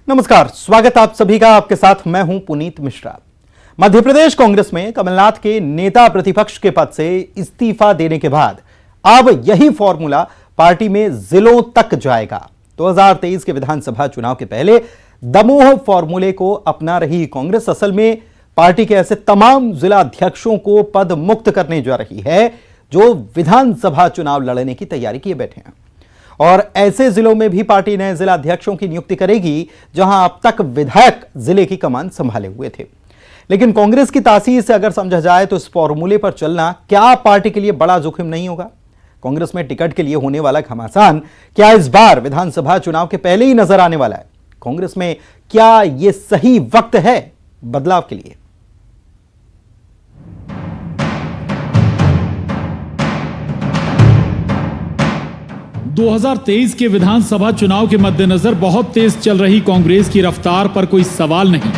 नमस्कार, स्वागत आप सभी का। आपके साथ मैं हूं पुनीत मिश्रा। मध्य प्रदेश कांग्रेस में कमलनाथ के नेता प्रतिपक्ष के पद से इस्तीफा देने के बाद अब यही फॉर्मूला पार्टी में जिलों तक जाएगा। 2023 के विधानसभा चुनाव के पहले दमोह फॉर्मूले को अपना रही कांग्रेस असल में पार्टी के ऐसे तमाम जिला अध्यक्षों को पद मुक्त करने जा रही है जो विधानसभा चुनाव लड़ने की तैयारी किए बैठे हैं। और ऐसे जिलों में भी पार्टी नए जिला अध्यक्षों की नियुक्ति करेगी जहां अब तक विधायक जिले की कमान संभाले हुए थे। लेकिन कांग्रेस की तासीर से अगर समझा जाए तो इस फॉर्मूले पर चलना क्या पार्टी के लिए बड़ा जोखिम नहीं होगा? कांग्रेस में टिकट के लिए होने वाला घमासान क्या इस बार विधानसभा चुनाव के पहले ही नजर आने वाला है? कांग्रेस में क्या यह सही वक्त है बदलाव के लिए? 2023 के विधानसभा चुनाव के मद्देनजर बहुत तेज चल रही कांग्रेस की रफ्तार पर कोई सवाल नहीं,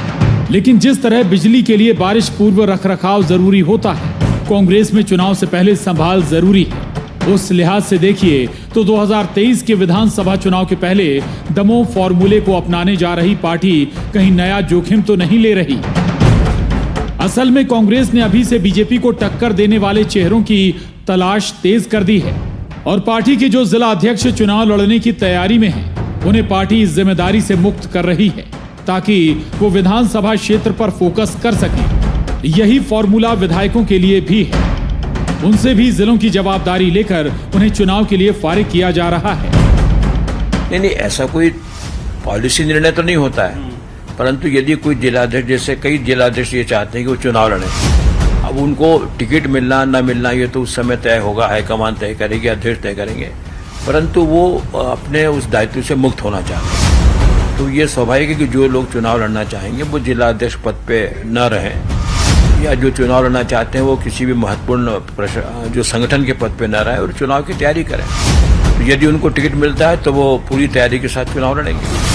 लेकिन जिस तरह बिजली के लिए बारिश पूर्व रखरखाव जरूरी होता है, कांग्रेस में चुनाव से पहले संभाल जरूरी है। उस लिहाज से देखिए तो 2023 के विधानसभा चुनाव के पहले दमोह फॉर्मूले को अपनाने जा रही पार्टी कहीं नया जोखिम तो नहीं ले रही। असल में कांग्रेस ने अभी से बीजेपी को टक्कर देने वाले चेहरों की तलाश तेज कर दी है और पार्टी के जो जिला अध्यक्ष चुनाव लड़ने की तैयारी में हैं, उन्हें पार्टी इस जिम्मेदारी से मुक्त कर रही है ताकि वो विधानसभा क्षेत्र पर फोकस कर सके। यही फॉर्मूला विधायकों के लिए भी है। उनसे भी जिलों की जवाबदारी लेकर उन्हें चुनाव के लिए फारिग किया जा रहा है। नहीं, ऐसा कोई पॉलिसी निर्णय तो नहीं होता है, परंतु यदि कोई जिलाध्यक्ष, जैसे कई जिलाध्यक्ष ये चाहते हैं कि वो चुनाव लड़े, अब उनको टिकट मिलना ना मिलना ये तो उस समय तय होगा, हाईकमान तय करेगी, अध्यक्ष तय करेंगे, परंतु वो अपने उस दायित्व से मुक्त होना चाहते हैं। तो ये स्वाभाविक है कि जो लोग चुनाव लड़ना चाहेंगे वो जिला अध्यक्ष पद पे न रहें, या जो चुनाव लड़ना चाहते हैं वो किसी भी महत्वपूर्ण जो संगठन के पद पे न रहे और चुनाव की तैयारी करें। तो यदि उनको टिकट मिलता है तो वो पूरी तैयारी के साथ चुनाव लड़ेंगे।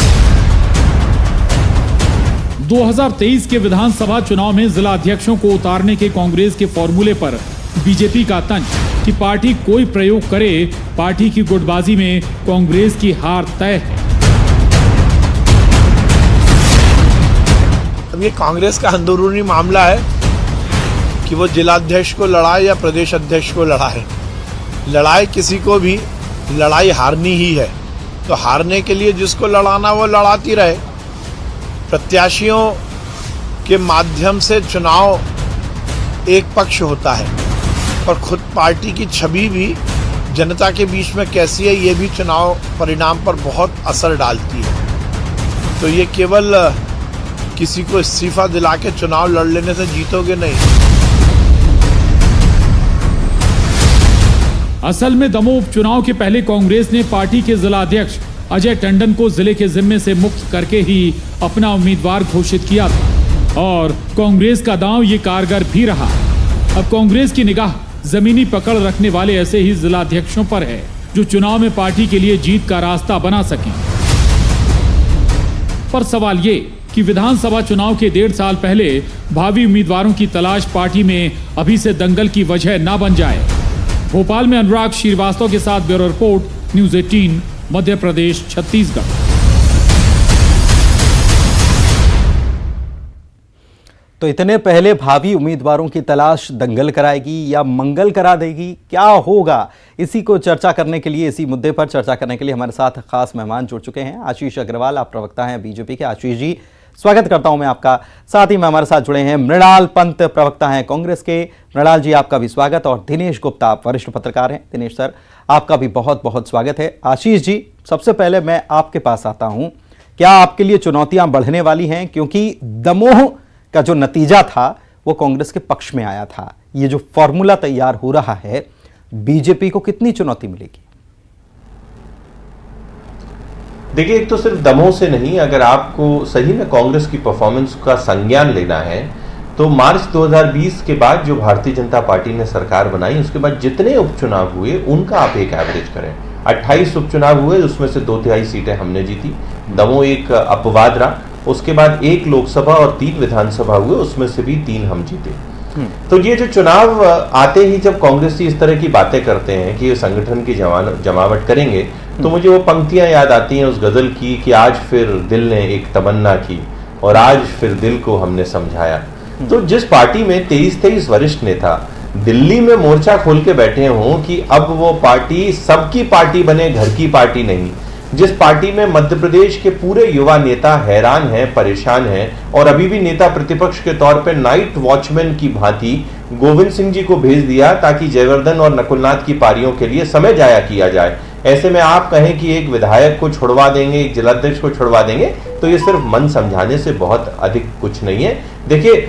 2023 के विधानसभा चुनाव में जिला अध्यक्षों को उतारने के कांग्रेस के फॉर्मूले पर बीजेपी का तंज कि पार्टी कोई प्रयोग करे, पार्टी की गुटबाजी में कांग्रेस की हार तय है। अब ये कांग्रेस का अंदरूनी मामला है कि वो जिलाध्यक्ष को लड़ाए या प्रदेश अध्यक्ष को लड़ाए। लड़ाई किसी को भी लड़ाई हारनी ही है, तो हारने के लिए जिसको लड़ाना वो लड़ाती रहे। प्रत्याशियों के माध्यम से चुनाव एक पक्ष होता है और खुद पार्टी की छवि भी जनता के बीच में कैसी है ये भी चुनाव परिणाम पर बहुत असर डालती है। तो ये केवल किसी को इस्तीफा दिला के चुनाव लड़ लेने से जीतोगे नहीं। असल में दमोह उपचुनाव के पहले कांग्रेस ने पार्टी के जिला अध्यक्ष अजय टंडन को जिले के जिम्मे से मुक्त करके ही अपना उम्मीदवार घोषित किया था और कांग्रेस का दांव ये कारगर भी रहा। अब कांग्रेस की निगाह जमीनी पकड़ रखने वाले ऐसे ही जिला अध्यक्षों पर है जो चुनाव में पार्टी के लिए जीत का रास्ता बना सकें। पर सवाल ये कि विधानसभा चुनाव के 1.5 साल पहले भावी उम्मीदवारों की तलाश पार्टी में अभी से दंगल की वजह न बन जाए। भोपाल में अनुराग श्रीवास्तव के साथ bureau report, news 18, Madhya Pradesh, Chhattisgarh. तो इतने पहले भावी उम्मीदवारों की तलाश दंगल कराएगी या मंगल करा देगी? क्या होगा? इसी को चर्चा करने के लिए, इसी मुद्दे पर चर्चा करने के लिए हमारे साथ खास मेहमान जुड़ चुके हैं। आशीष अग्रवाल, आप प्रवक्ता हैं बीजेपी के। आशीष जी, स्वागत करता हूं मैं आपका। साथ ही में हमारे साथ जुड़े हैं मृणाल पंत, प्रवक्ता हैं कांग्रेस के। मृणाल जी, आपका भी स्वागत। और दिनेश गुप्ता, आप वरिष्ठ पत्रकार हैं। दिनेश सर, आपका भी बहुत बहुत स्वागत है। आशीष जी, सबसे पहले मैं आपके पास आता हूं। क्या आपके लिए चुनौतियां बढ़ने वाली हैं? क्योंकि दमोह का जो नतीजा था वो कांग्रेस के पक्ष में आया था। ये जो फॉर्मूला तैयार हो रहा है, बीजेपी को कितनी चुनौती मिलेगी? देखिए, एक तो सिर्फ दमोह से नहीं, अगर आपको सही में कांग्रेस की परफॉर्मेंस का संज्ञान लेना है तो मार्च 2020 के बाद जो भारतीय जनता पार्टी ने सरकार बनाई, उसके बाद जितने उपचुनाव हुए उनका आप एक एवरेज करें। 28 उपचुनाव हुए, उसमें से 2/3 सीटें हमने जीती। दमोह एक अपवाद रहा। उसके बाद 1 लोकसभा और 3 विधानसभा हुए, उसमें से भी 3 हम जीते। तो ये जो चुनाव आते ही जब कांग्रेसी इस तरह की बातें करते हैं कि ये संगठन की जमावट करेंगे, तो मुझे वो पंक्तियां याद आती हैं उस गजल की कि आज फिर दिल ने एक तमन्ना की और आज फिर दिल को हमने समझाया। तो जिस पार्टी में 23 वरिष्ठ नेता दिल्ली में मोर्चा खोल के बैठे हों कि अब वो पार्टी सबकी पार्टी बने, घर की पार्टी नहीं, जिस पार्टी में मध्य प्रदेश के पूरे युवा नेता हैरान हैं, परेशान हैं और अभी भी नेता प्रतिपक्ष के तौर पर नाइट वॉचमैन की भांति गोविंद सिंह जी को भेज दिया ताकि जयवर्धन और नकुलनाथ की पारियों के लिए समय जाया किया जाए, ऐसे में आप कहें कि एक विधायक को छुड़वा देंगे, एक जिलाध्यक्ष को छुड़वा देंगे, तो ये सिर्फ मन समझाने से बहुत अधिक कुछ नहीं है। देखिए,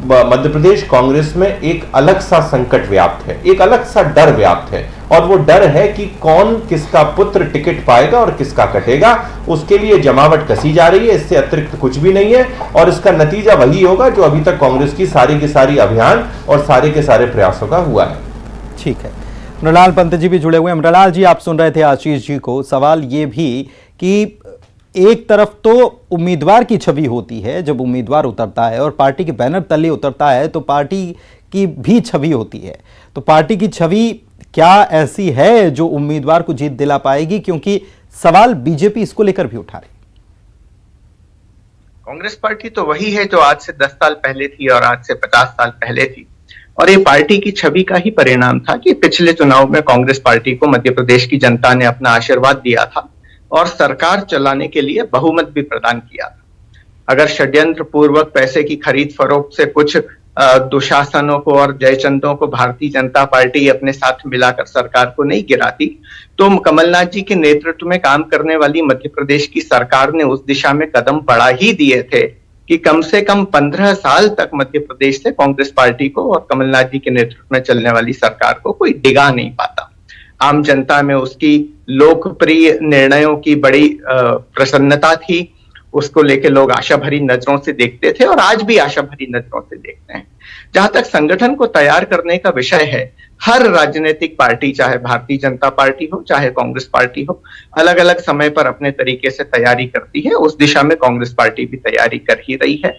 मध्य प्रदेश कांग्रेस में एक अलग सा संकट व्याप्त है, एक अलग सा डर व्याप्त है और वो डर है कि कौन किसका पुत्र टिकट पाएगा और किसका कटेगा। उसके लिए जमावट कसी जा रही है, इससे अतिरिक्त कुछ भी नहीं है और इसका नतीजा वही होगा जो अभी तक कांग्रेस की सारी के सारी अभियान और सारे के सारे प्रयासों का हुआ है। ठीक है, मृणाल पंत जी भी जुड़े हुए हैं। मृणाल जी, आप सुन रहे थे आशीष जी को। सवाल ये भी कि एक तरफ तो उम्मीदवार की छवि होती है, जब उम्मीदवार उतरता है और पार्टी के बैनर तले उतरता है तो पार्टी की भी छवि होती है। तो पार्टी की छवि क्या ऐसी है जो उम्मीदवार को जीत दिला पाएगी? क्योंकि सवाल बीजेपी इसको लेकर भी उठा रही। कांग्रेस पार्टी तो वही है जो आज से 10 साल पहले थी और आज से 50 साल पहले थी और ये पार्टी की छवि का ही परिणाम था कि पिछले चुनाव में कांग्रेस पार्टी को मध्य प्रदेश की जनता ने अपना आशीर्वाद दिया था और सरकार चलाने के लिए बहुमत भी प्रदान किया था। अगर षड्यंत्र पूर्वक पैसे की खरीद फरोख्त से कुछ दुशासनों को और जयचंदों को भारतीय जनता पार्टी अपने साथ मिलाकर सरकार को नहीं गिराती, तो कमलनाथ जी के नेतृत्व में काम करने वाली मध्य प्रदेश की सरकार ने उस दिशा में कदम बढ़ा ही दिए थे कि कम से कम 15 साल तक मध्य प्रदेश से कांग्रेस पार्टी को और कमलनाथ जी के नेतृत्व में चलने वाली सरकार को कोई डिगा नहीं पाता। आम जनता में उसकी लोकप्रिय निर्णयों की बड़ी प्रसन्नता थी, उसको लेके लोग आशा भरी नजरों से देखते थे और आज भी आशा भरी नजरों से देखते हैं। जहां तक संगठन को तैयार करने का विषय है, हर राजनीतिक पार्टी, चाहे भारतीय जनता पार्टी हो चाहे कांग्रेस पार्टी हो, अलग अलग समय पर अपने तरीके से तैयारी करती है। उस दिशा में कांग्रेस पार्टी भी तैयारी कर ही रही है।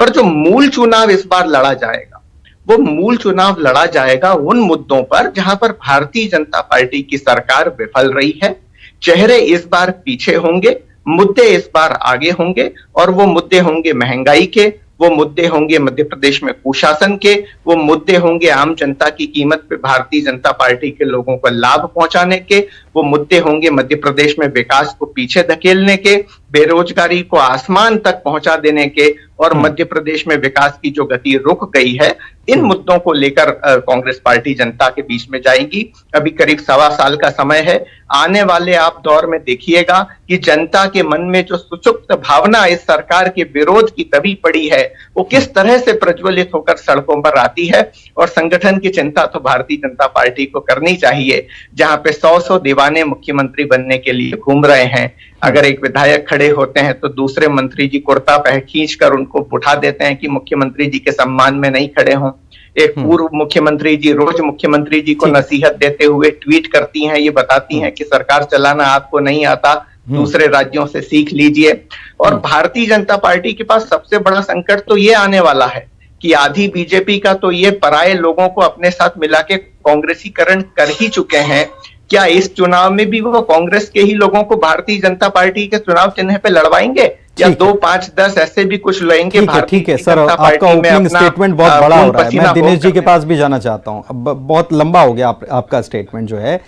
पर जो मूल चुनाव इस बार लड़ा जाएगा, वो मूल चुनाव लड़ा जाएगा उन मुद्दों पर जहां पर भारतीय जनता पार्टी की सरकार विफल रही है। चेहरे इस बार पीछे होंगे, मुद्दे इस बार आगे होंगे और वो मुद्दे होंगे महंगाई के, वो मुद्दे होंगे मध्य प्रदेश में कुशासन के, वो मुद्दे होंगे आम जनता की कीमत पे भारतीय जनता पार्टी के लोगों को लाभ पहुंचाने के, वो मुद्दे होंगे मध्य प्रदेश में विकास को पीछे धकेलने के, बेरोजगारी को आसमान तक पहुंचा देने के और मध्य प्रदेश में विकास की जो गति रुक गई है, इन मुद्दों को लेकर कांग्रेस पार्टी जनता के बीच में जाएगी। अभी करीब 1.25 साल का समय है। आने वाले आप दौर में देखिएगा कि जनता के मन में जो सुषुप्त भावना इस सरकार के विरोध की दबी पड़ी है, वो किस तरह से प्रज्वलित होकर सड़कों पर आती है। और संगठन की चिंता तो भारतीय जनता पार्टी को करनी चाहिए, जहां पे 100 दीवाने मुख्यमंत्री बनने के लिए घूम रहे हैं। अगर एक विधायक खड़े होते हैं तो दूसरे मंत्री जी कुर्ता पह खींच कर उनको उठा देते हैं कि मुख्यमंत्री जी के सम्मान में नहीं खड़े हों। एक पूर्व मुख्यमंत्री जी रोज मुख्यमंत्री जी को नसीहत देते हुए ट्वीट करती हैं, ये बताती हैं कि सरकार चलाना आपको नहीं आता, दूसरे राज्यों से सीख लीजिए। और भारतीय जनता पार्टी के पास सबसे बड़ा संकट तो ये आने वाला है कि आधी बीजेपी का तो ये पराये लोगों को अपने साथ मिला के कांग्रेसीकरण कर ही चुके हैं। क्या इस चुनाव में भी वो कांग्रेस के ही लोगों को भारतीय जनता पार्टी के चुनाव चिन्ह पे लड़वाएंगे या 2, 5, 10 ऐसे भी कुछ लेंगे? ठीक है सर, आपका ओपनिंग स्टेटमेंट बहुत बड़ा हो रहा है। मैं दिनेश जी के पास भी जाना चाहता हूं, अब बहुत लंबा हो गया आपका स्टेटमेंट जो है।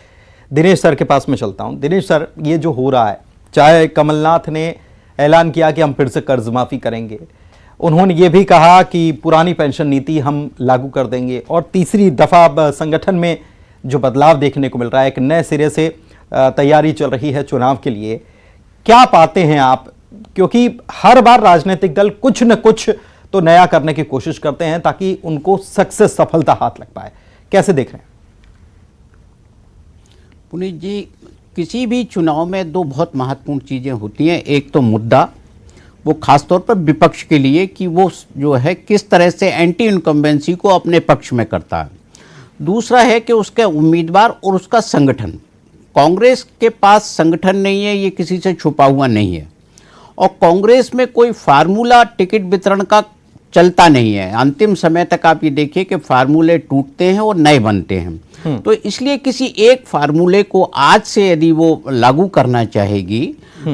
दिनेश सर के पास में चलता हूं। दिनेश सर, ये जो हो रहा है, चाहे कमलनाथ ने ऐलान किया कि हम फिर से कर्ज माफी करेंगे, उन्होंने ये भी कहा कि पुरानी पेंशन नीति हम लागू कर देंगे, और तीसरी दफा संगठन में जो बदलाव देखने को मिल रहा है, एक नए सिरे से तैयारी चल रही है चुनाव के लिए, क्या पाते हैं आप? क्योंकि हर बार राजनीतिक दल कुछ न कुछ तो नया करने की कोशिश करते हैं ताकि उनको सक्सेस, सफलता हाथ लग पाए। कैसे देख रहे हैं पुनीत जी? किसी भी चुनाव में 2 बहुत महत्वपूर्ण चीज़ें होती हैं। एक तो मुद्दा, वो खासतौर पर विपक्ष के लिए कि वो जो है किस तरह से एंटी इनकम्बेंसी को अपने पक्ष में करता है। दूसरा है कि उसके उम्मीदवार और उसका संगठन। कांग्रेस के पास संगठन नहीं है, ये किसी से छुपा हुआ नहीं है, और कांग्रेस में कोई फार्मूला टिकट वितरण का चलता नहीं है। अंतिम समय तक आप ये देखिए कि फार्मूले टूटते हैं और नए बनते हैं। तो इसलिए किसी एक फार्मूले को आज से यदि वो लागू करना चाहेगी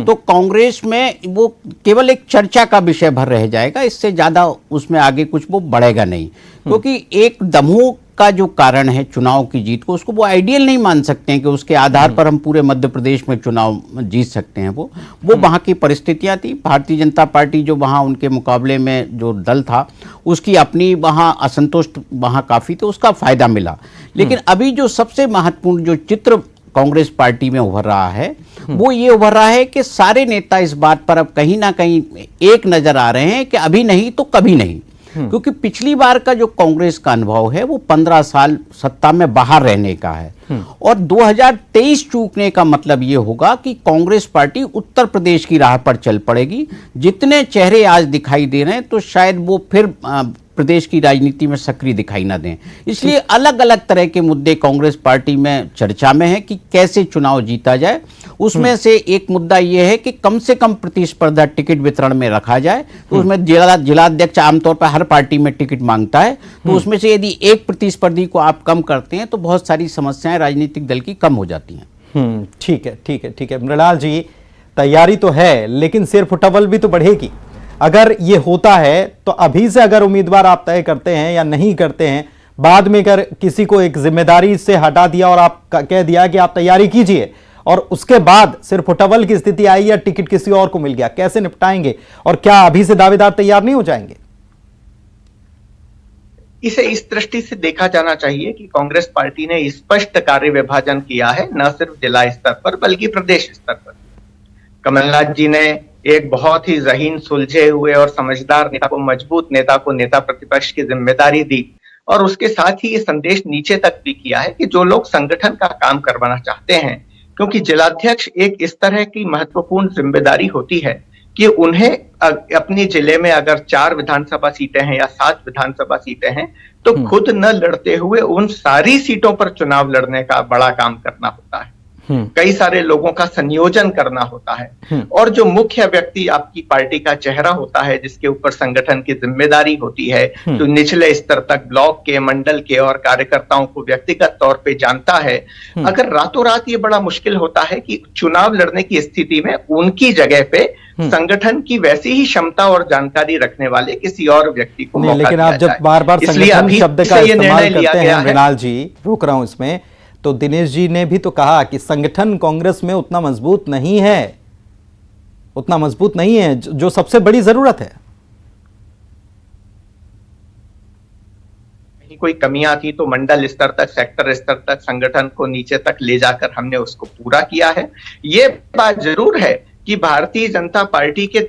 तो कांग्रेस में वो केवल एक चर्चा का विषय भर रह जाएगा, इससे ज्यादा उसमें आगे कुछ वो बढ़ेगा नहीं। क्योंकि एक दमोह का जो कारण है चुनाव की जीत को, उसको वो आइडियल नहीं मान सकते हैं कि उसके आधार पर हम पूरे मध्य प्रदेश में चुनाव जीत सकते हैं। वो वहाँ की परिस्थितियां थी। भारतीय जनता पार्टी जो वहाँ उनके मुकाबले में जो दल था उसकी अपनी वहाँ असंतोष वहाँ काफी, तो उसका फायदा मिला। लेकिन अभी जो सबसे महत्वपूर्ण जो चित्र कांग्रेस पार्टी में उभर रहा है वो ये उभर रहा है कि सारे नेता इस बात पर अब कहीं ना कहीं एक नजर आ रहे हैं कि अभी नहीं तो कभी नहीं। क्योंकि पिछली बार का जो कांग्रेस का अनुभव है वो 15 साल सत्ता में बाहर रहने का है और 2023 चूकने का मतलब ये होगा कि कांग्रेस पार्टी उत्तर प्रदेश की राह पर चल पड़ेगी। जितने चेहरे आज दिखाई दे रहे हैं तो शायद वो फिर प्रदेश की राजनीति में सक्रिय दिखाई ना दें। इसलिए अलग अलग तरह के मुद्दे कांग्रेस पार्टी में चर्चा में है कि कैसे चुनाव जीता जाए। उसमें से एक मुद्दा यह है कि कम से कम प्रतिस्पर्धा टिकट वितरण में रखा जाए। तो उसमें जिलाध्यक्ष आमतौर पर हर पार्टी में टिकट मांगता है, तो उसमें से यदि एक प्रतिस्पर्धी को आप कम करते हैं तो बहुत सारी समस्याएं राजनीतिक दल की कम हो जाती हैं। ठीक है, ठीक है, ठीक है। मृणाल जी, तैयारी तो है लेकिन सिर फुटबल भी तो बढ़ेगी। अगर ये होता है तो अभी से अगर उम्मीदवार आप तय करते हैं या नहीं करते हैं, बाद में अगर किसी को एक जिम्मेदारी से हटा दिया और आप कह दिया कि आप तैयारी कीजिए और उसके बाद सिर्फ फुटबल की स्थिति आई या टिकट किसी और को मिल गया, कैसे निपटाएंगे? और क्या अभी से दावेदार तैयार नहीं हो जाएंगे? इसे इस दृष्टि से देखा जाना चाहिए कि कांग्रेस पार्टी ने स्पष्ट कार्य विभाजन किया है, न सिर्फ जिला स्तर पर बल्कि प्रदेश स्तर पर। कमलनाथ जी ने एक बहुत ही ज़हीन, सुलझे हुए और समझदार नेता को, मजबूत नेता को नेता प्रतिपक्ष की जिम्मेदारी दी और उसके साथ ही ये संदेश नीचे तक भी किया है कि जो लोग संगठन का काम करवाना चाहते हैं, क्योंकि जिलाध्यक्ष एक इस तरह की महत्वपूर्ण जिम्मेदारी होती है कि उन्हें अपने जिले में अगर 4 विधानसभा सीटें हैं या 7 विधानसभा सीटें हैं तो खुद न लड़ते हुए उन सारी सीटों पर चुनाव लड़ने का बड़ा काम करना होता है। कई सारे लोगों का संयोजन करना होता है और जो मुख्य व्यक्ति आपकी पार्टी का चेहरा होता है, जिसके ऊपर संगठन की जिम्मेदारी होती है, जो निचले स्तर तक ब्लॉक के, मंडल के और कार्यकर्ताओं को व्यक्तिगत तौर पे जानता है, अगर रातों रात ये बड़ा मुश्किल होता है कि चुनाव लड़ने की स्थिति में उनकी जगह पे संगठन की वैसी ही क्षमता और जानकारी रखने वाले किसी और व्यक्ति को मौका लेकिन आप जब बार-बार संगठन शब्द का इस्तेमाल करते हैं, मृणाल जी, रोक रहा हूं इसमें, तो दिनेश जी ने भी तो कहा कि संगठन कांग्रेस में उतना मजबूत नहीं है, उतना मजबूत नहीं है जो सबसे बड़ी जरूरत है। कोई कमियां थी तो मंडल स्तर तक, सेक्टर स्तर तक, संगठन को नीचे तक ले जाकर हमने उसको पूरा किया है। ये बात जरूर है कि भारतीय जनता पार्टी के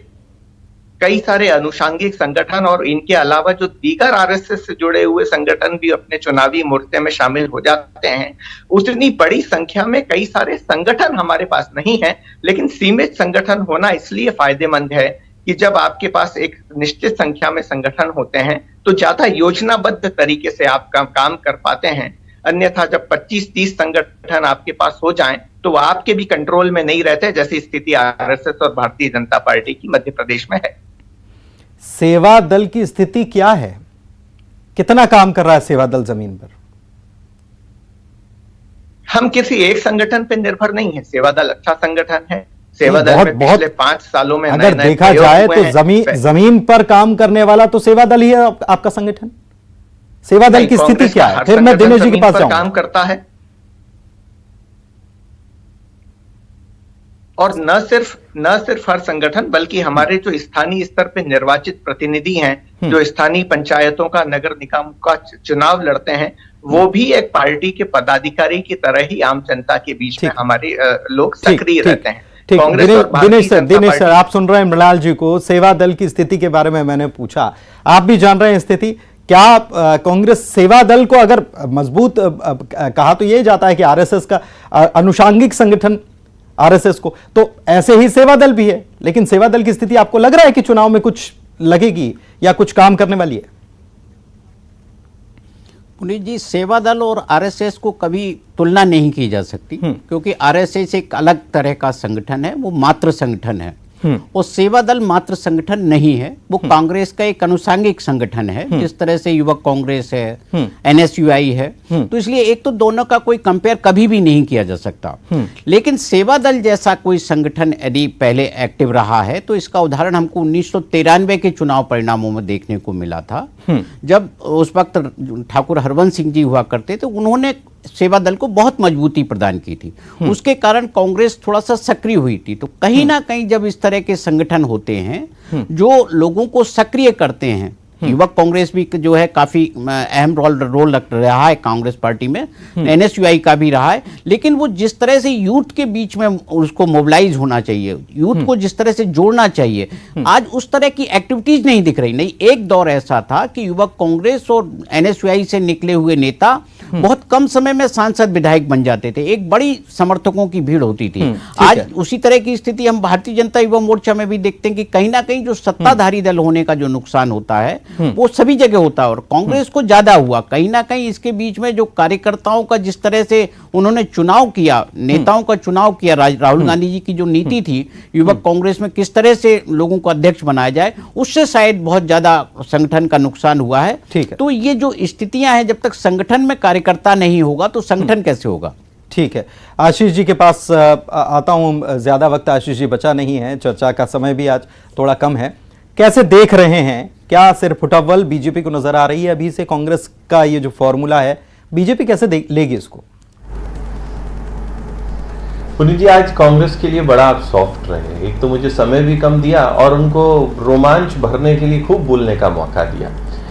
कई सारे अनुषंगिक संगठन और इनके अलावा जो दीगर आरएसएस से जुड़े हुए संगठन भी अपने चुनावी मोर्चे में शामिल हो जाते हैं, उतनी बड़ी संख्या में कई सारे संगठन हमारे पास नहीं है। लेकिन सीमित संगठन होना इसलिए फायदेमंद है कि जब आपके पास एक निश्चित संख्या में संगठन होते हैं तो ज्यादा योजनाबद्ध तरीके से आप काम कर पाते हैं। अन्यथा जब 25-30 संगठन आपके पास हो जाएं तो आपके भी कंट्रोल में नहीं रहते, जैसी स्थिति आरएसएस और भारतीय जनता पार्टी की मध्य प्रदेश में है। सेवा दल की स्थिति क्या है? कितना काम कर रहा है सेवा दल जमीन पर? हम किसी एक संगठन पर निर्भर नहीं है। सेवा दल अच्छा संगठन है। सेवा दल में पिछले 5 सालों में अगर देखा जाए तो जमीन पर काम करने वाला तो सेवा दल ही है आपका संगठन। सेवा दल की स्थिति क्या है? फिर मैं दिनेश जी के पास काम करता है और न सिर्फ हर संगठन बल्कि हमारे जो स्थानीय स्तर पे निर्वाचित प्रतिनिधि हैं, जो स्थानीय पंचायतों का, नगर निगम का चुनाव लड़ते हैं, वो भी एक पार्टी के पदाधिकारी की तरह ही आम जनता के बीच में हमारे लोग सक्रिय रहते हैं। दिनेश सर, आप सुन रहे हैं मृणाल जी को। सेवा दल की स्थिति के बारे में मैंने पूछा, आप भी जान रहे हैं स्थिति। क्या कांग्रेस सेवा दल को अगर मजबूत कहा तो ये जाता है कि आरएसएस का अनुषंगिक संगठन आरएसएस को, तो ऐसे ही सेवा दल भी है। लेकिन सेवा दल की स्थिति आपको लग रहा है कि चुनाव में कुछ लगेगी या कुछ काम करने वाली है? पुनीत जी, सेवा दल और आरएसएस को कभी तुलना नहीं की जा सकती, क्योंकि आरएसएस एक अलग तरह का संगठन है, वो मात्र संगठन है। और सेवा दल मात्र संगठन नहीं है, वो कांग्रेस का एक अनुषंगिक संगठन है, जिस तरह से युवक कांग्रेस है, एनएसयूआई है। तो इसलिए एक तो दोनों का कोई कंपेयर कभी भी नहीं किया जा सकता। लेकिन सेवा दल जैसा कोई संगठन यदि पहले एक्टिव रहा है तो इसका उदाहरण हमको 1993 के चुनाव परिणामों में देखने को मिला था, जब उस वक्त ठाकुर हरवंश सिंह जी हुआ करते थे, उन्होंने सेवा दल को बहुत मजबूती प्रदान की थी। उसके कारण कांग्रेस थोड़ा सा सक्रिय हुई थी। तो कहीं ना कहीं जब इस तरह के संगठन होते हैं जो लोगों को सक्रिय करते हैं, युवक कांग्रेस भी जो है काफी अहम रोल रहा है कांग्रेस पार्टी में, एनएसयूआई का भी रहा है, लेकिन वो जिस तरह से यूथ के बीच में उसको मोबिलाइज होना चाहिए, यूथ को जिस तरह से जोड़ना चाहिए, आज उस तरह की एक्टिविटीज नहीं दिख रही। नहीं, एक दौर ऐसा था कि युवक कांग्रेस और एनएसयूआई से निकले हुए नेता बहुत कम समय में सांसद विधायक बन जाते थे, एक बड़ी समर्थकों की भीड़ होती थी। आज उसी तरह की स्थिति हम भारतीय जनता युवा मोर्चा में भी देखते हैं कि कहीं ना कहीं जो सत्ताधारी दल होने का जो नुकसान होता है वो सभी जगह होता है, और कांग्रेस को ज्यादा हुआ। कहीं ना कहीं इसके बीच में जो कार्यकर्ताओं का जिस तरह से उन्होंने चुनाव किया, नेताओं का चुनाव किया, राहुल गांधी जी की जो नीति थी युवक कांग्रेस में किस तरह से लोगों को अध्यक्ष बनाया जाए, उससे शायद बहुत ज्यादा संगठन का नुकसान हुआ है। तो ये जो स्थितियां हैं, जब तक संगठन में कार्यकर्ता नहीं होगा तो संगठन कैसे होगा। ठीक है, आशीष जी के पास आता हूं। ज्यादा वक्त आशीष जी बचा नहीं है, चर्चा का समय भी आज थोड़ा कम है। कैसे देख रहे हैं, क्या सिर्फ फुटअव्वल बीजेपी को नजर आ रही है अभी से कांग्रेस का ये जो फॉर्मूला है, बीजेपी कैसे लेगी इसको? पुनीत जी, आज कांग्रेस के लिए बड़ा आप सॉफ्ट रहे। एक तो मुझे समय भी कम दिया और उनको रोमांच भरने के लिए खूब बोलने का मौका दिया।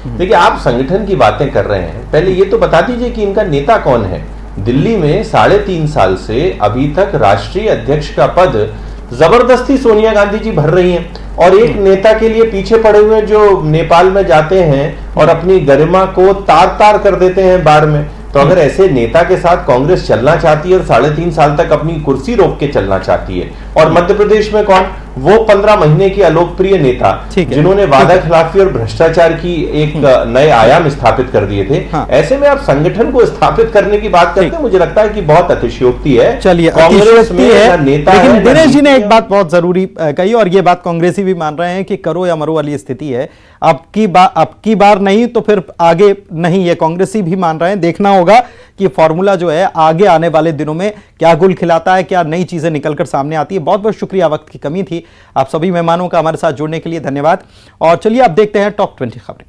देखिए, आप संगठन की बातें कर रहे हैं, पहले ये तो बता दीजिए कि इनका नेता कौन है। दिल्ली में 3.5 साल से अभी तक राष्ट्रीय अध्यक्ष का पद जबरदस्ती सोनिया गांधी जी भर रही हैं, और एक नेता के लिए पीछे पड़े हुए जो नेपाल में जाते हैं और अपनी गरिमा को तार तार कर देते हैं बाढ़ में। तो अगर ऐसे नेता के साथ कांग्रेस चलना चाहती है और 3.5 साल तक अपनी कुर्सी रोक के चलना चाहती है, और मध्य प्रदेश में कौन, वो 15 महीने की अलोकप्रिय नेता जिन्होंने वादा खिलाफी और भ्रष्टाचार की एक नए आयाम स्थापित कर दिए थे, ऐसे में आप संगठन को स्थापित करने की बात करते हैं, मुझे लगता है कि बहुत अतिशयोक्ति है। चलिए, कांग्रेस में नेता, लेकिन दिनेश जी ने एक बात बहुत जरूरी कही, और ये बात कांग्रेसी भी मान रहे हैं कि करो या मरो वाली स्थिति है। अब की बार नहीं तो फिर आगे नहीं, ये कांग्रेसी भी मान रहे हैं। देखना होगा कि फॉर्मूला जो है आगे आने वाले दिनों में क्या गुल खिलाता है, क्या नई चीजें निकलकर सामने आती है। बहुत बहुत शुक्रिया, वक्त की कमी थी। आप सभी मेहमानों का हमारे साथ जुड़ने के लिए धन्यवाद। और चलिए अब देखते हैं टॉप 20 खबरें।